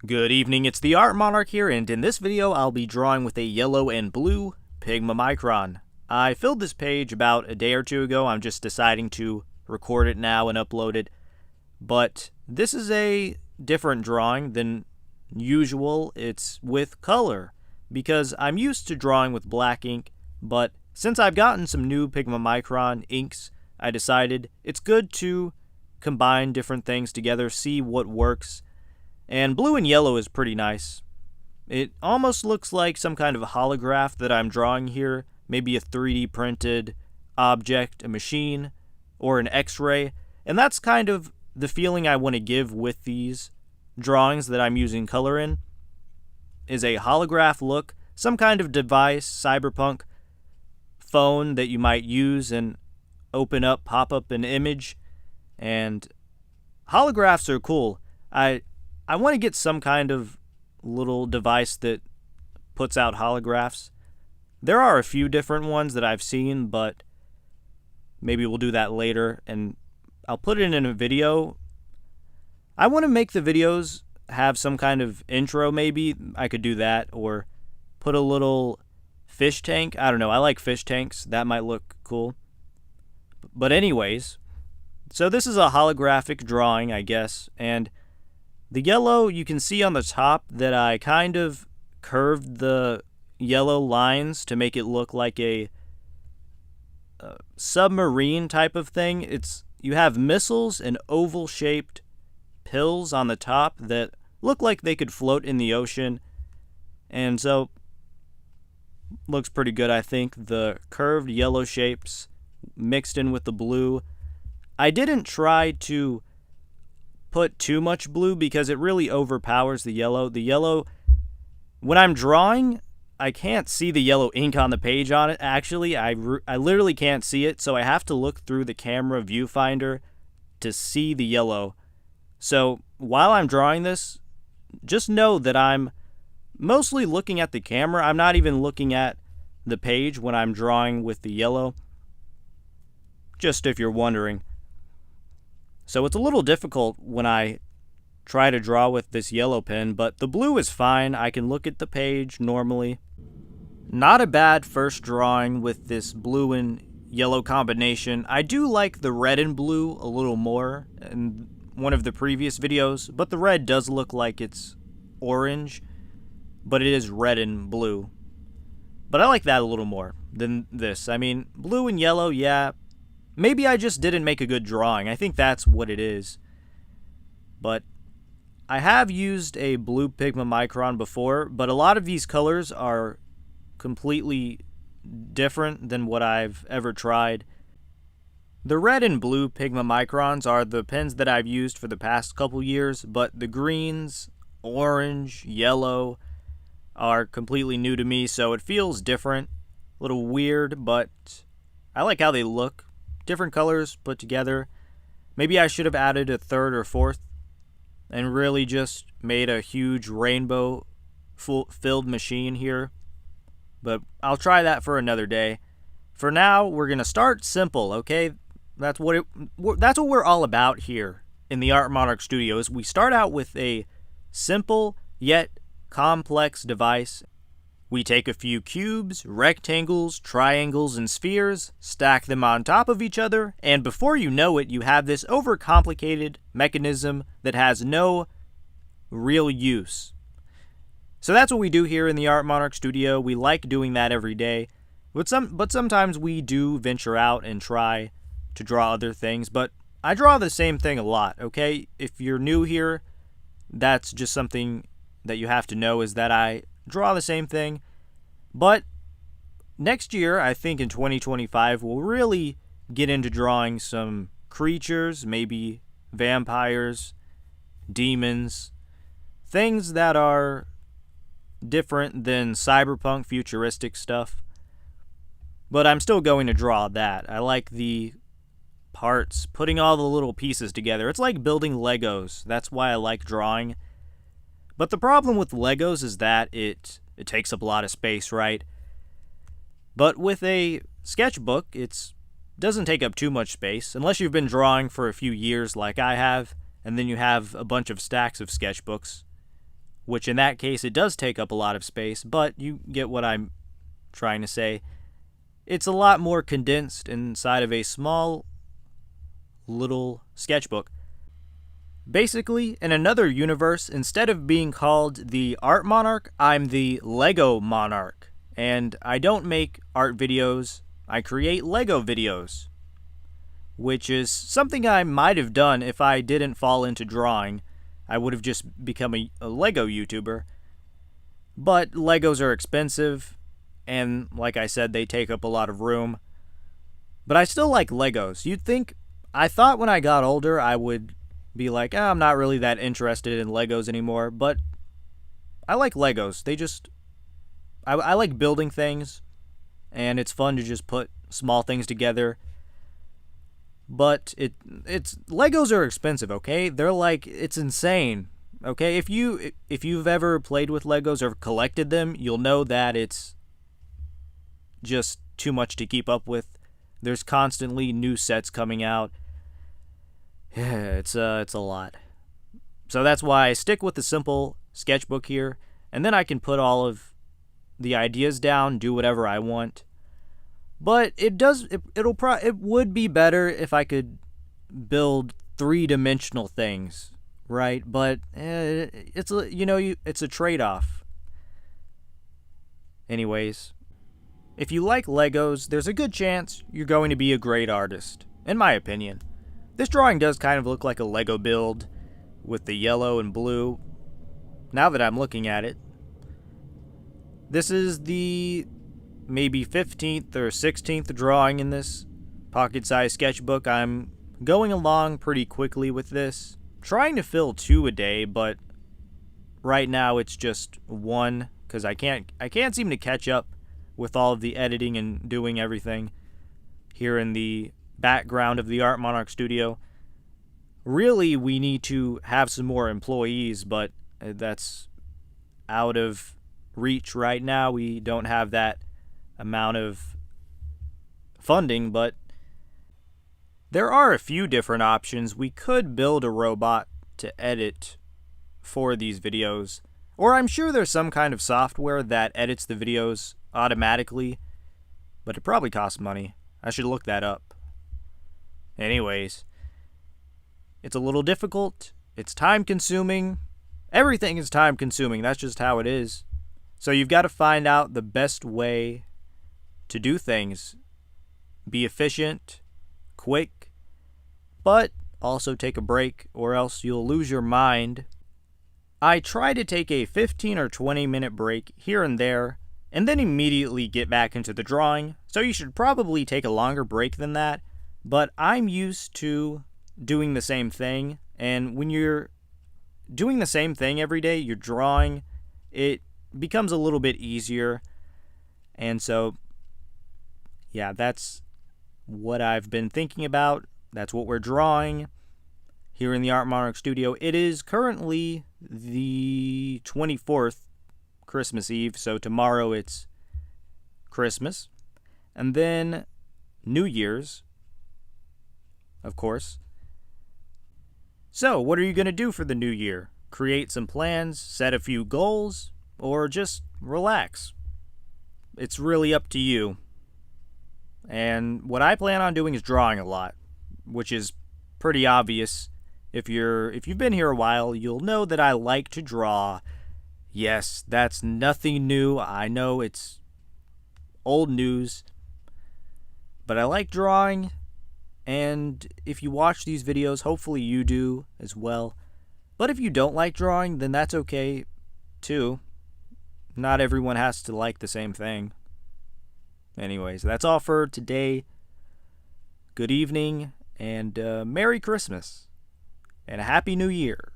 Good evening, it's the Art Monarch here, and in this video I'll be drawing with a yellow and blue pigma micron. I filled this page about a day or two ago. I'm just deciding to record it now and upload it. But this is a different drawing than usual. It's with color, because I'm used to drawing with black ink, but since I've gotten some new pigma micron inks, I decided it's good to combine different things together, see what works. And blue and yellow is pretty nice. It almost looks like some kind of holograph that I'm drawing here, maybe a 3D printed object, a machine, or an X-ray. And that's kind of the feeling I want to give with these drawings that I'm using color in, is a holograph look, some kind of device, cyberpunk phone that you might use and open up, pop up an image. And holographs are cool. I want to get some kind of little device that puts out holographs. There are a few different ones that I've seen, but maybe we'll do that later, and I'll put it in a video. I want to make the videos have some kind of intro, maybe. I could do that, or put a little fish tank. I don't know, I like fish tanks. That might look cool. But anyways, so this is a holographic drawing, I guess, and the yellow, you can see on the top that I kind of curved the yellow lines to make it look like a submarine type of thing. You have missiles and oval-shaped pills on the top that look like they could float in the ocean. And so, looks pretty good, I think. The curved yellow shapes mixed in with the blue. I didn't try to put too much blue because it really overpowers the yellow. The yellow, when I'm drawing, I can't see the yellow ink on the page on it. Actually, I literally can't see it, so I have to look through the camera viewfinder to see the yellow. So while I'm drawing this, just know that I'm mostly looking at the camera. I'm not even looking at the page when I'm drawing with the yellow, just if you're wondering. So it's a little difficult when I try to draw with this yellow pen, but the blue is fine. I can look at the page normally. Not a bad first drawing with this blue and yellow combination. I do like the red and blue a little more in one of the previous videos, but the red does look like it's orange, but it is red and blue. But I like that a little more than this. I mean, blue and yellow, yeah. Maybe I just didn't make a good drawing. I think that's what it is. But I have used a blue pigma micron before, but a lot of these colors are completely different than what I've ever tried. The red and blue pigma microns are the pens that I've used for the past couple years, but the greens, orange, yellow are completely new to me, so it feels different, a little weird, but I like how they look. Different colors put together. Maybe I should have added a third or fourth and really just made a huge rainbow filled machine here. But I'll try that for another day. For now, we're going to start simple, okay? That's what we're all about here in the Art Monarch Studios. We start out with a simple yet complex device. We take a few cubes, rectangles, triangles, and spheres, stack them on top of each other, and before you know it, you have this overcomplicated mechanism that has no real use. So that's what we do here in the Art Monarch Studio. We like doing that every day, but sometimes we do venture out and try to draw other things, but I draw the same thing a lot, okay? If you're new here, that's just something that you have to know, is that I draw the same thing. But next year, I think in 2025, we'll really get into drawing some creatures, maybe vampires, demons, things that are different than cyberpunk futuristic stuff. But I'm still going to draw that. I like the parts, putting all the little pieces together. It's like building Legos. That's why I like drawing. But the problem with Legos is that it takes up a lot of space, right? But with a sketchbook, it doesn't take up too much space, unless you've been drawing for a few years like I have, and then you have a bunch of stacks of sketchbooks. which in that case it does take up a lot of space, but you get what I'm trying to say. It's a lot more condensed inside of a small little sketchbook. Basically, in another universe, instead of being called the Art Monarch, I'm the Lego Monarch. And I don't make art videos, I create Lego videos. Which is something I might have done if I didn't fall into drawing. I would have just become a Lego YouTuber. But Legos are expensive, and like I said, they take up a lot of room. But I still like Legos. I thought when I got older I would be like, I'm not really that interested in Legos anymore, but I like Legos. I like building things, and it's fun to just put small things together. But Legos are expensive, okay? It's insane, okay? If you've ever played with Legos or collected them, you'll know that it's just too much to keep up with. There's constantly new sets coming out. It's a lot. So that's why I stick with the simple sketchbook here, and then I can put all of the ideas down, do whatever I want. But it would be better if I could build three-dimensional things, right? But it's a trade-off. Anyways, if you like Legos, there's a good chance you're going to be a great artist, in my opinion. This drawing does kind of look like a Lego build with the yellow and blue, now that I'm looking at it. This is the maybe 15th or 16th drawing in this pocket-sized sketchbook. I'm going along pretty quickly with this, trying to fill 2 a day, but right now it's just 1 because I can't seem to catch up with all of the editing and doing everything here in the background of the Art Monarch studio. Really, we need to have some more employees, but that's out of reach right now. We don't have that amount of funding, but there are a few different options. We could build a robot to edit for these videos, or I'm sure there's some kind of software that edits the videos automatically, but it probably costs money. I should look that up. Anyways, it's a little difficult. It's time-consuming. Everything is time-consuming. That's just how it is. So you've got to find out the best way to do things. Be efficient, quick, but also take a break, or else you'll lose your mind. I try to take a 15 or 20 minute break here and there, and then immediately get back into the drawing, so you should probably take a longer break than that. But I'm used to doing the same thing, and when you're doing the same thing every day, you're drawing, it becomes a little bit easier. And so, yeah, that's what I've been thinking about. That's what we're drawing here in the Art Monarch studio. It is currently the 24th, Christmas Eve, so tomorrow it's Christmas. And then New Year's, of course. So, what are you going to do for the new year? Create some plans, set a few goals, or just relax? It's really up to you. And what I plan on doing is drawing a lot, which is pretty obvious. If you've been here a while, you'll know that I like to draw. Yes, that's nothing new. I know it's old news, but I like drawing. And if you watch these videos, hopefully you do as well. But if you don't like drawing, then that's okay too. Not everyone has to like the same thing. Anyways, that's all for today. Good evening, and Merry Christmas, and a Happy New Year.